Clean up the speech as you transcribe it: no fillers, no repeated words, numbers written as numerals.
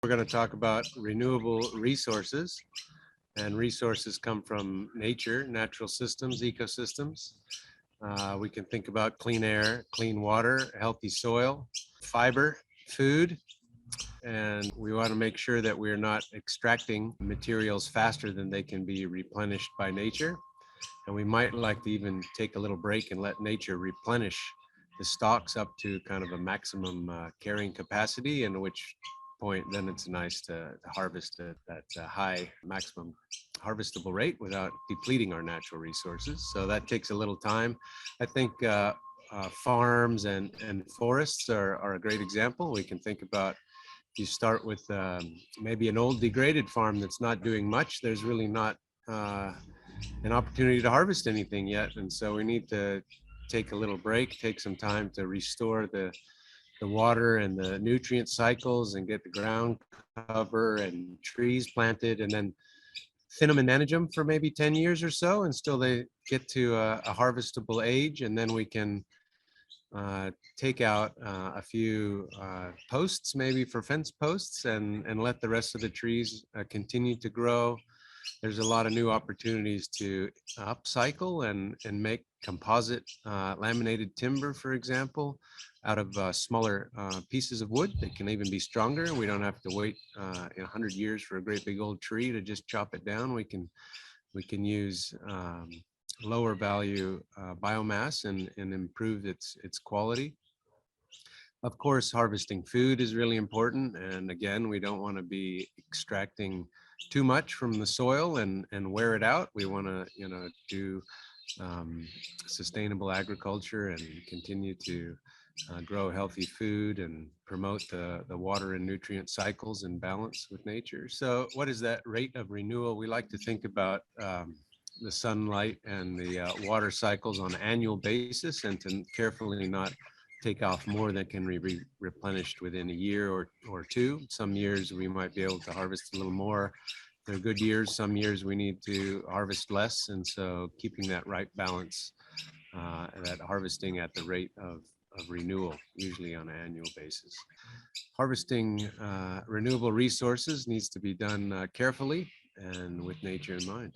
We're going to talk about renewable resources, and resources come from nature, natural systems, ecosystems. We can think about clean air, clean water, healthy soil, fiber, food, and we want to make sure that we're not extracting materials faster than they can be replenished by nature. And we might like to even take a little break and let nature replenish the stocks up to kind of a maximum carrying capacity, in which point then it's nice to harvest at that high maximum harvestable rate without depleting our natural resources. So that takes a little time. I think farms and forests are a great example. We can think about, you start with maybe an old degraded farm that's not doing much. There's really not an opportunity to harvest anything yet. And so we need to take a little break, take some time to restore the water and the nutrient cycles and get the ground cover and trees planted, and then thin them and manage them for maybe 10 years or so until they get to a harvestable age. And then we can take out a few posts, maybe for fence posts, and let the rest of the trees continue to grow. There's a lot of new opportunities to upcycle and make composite laminated timber, for example, out of smaller pieces of wood that can even be stronger. We don't have to wait 100 years for a great big old tree to just chop it down. We can use lower value biomass and improve its quality. Of course, harvesting food is really important. And again, we don't want to be extracting too much from the soil and wear it out. We want to, do sustainable agriculture and continue to grow healthy food and promote the water and nutrient cycles in balance with nature. So what is that rate of renewal? We like to think about the sunlight and the water cycles on an annual basis, and to carefully not take off more than can be replenished within a year or two. Some years we might be able to harvest a little more. They're good years. Some years we need to harvest less. And so keeping that right balance, that harvesting at the rate of renewal, usually on an annual basis. Harvesting renewable resources needs to be done carefully and with nature in mind.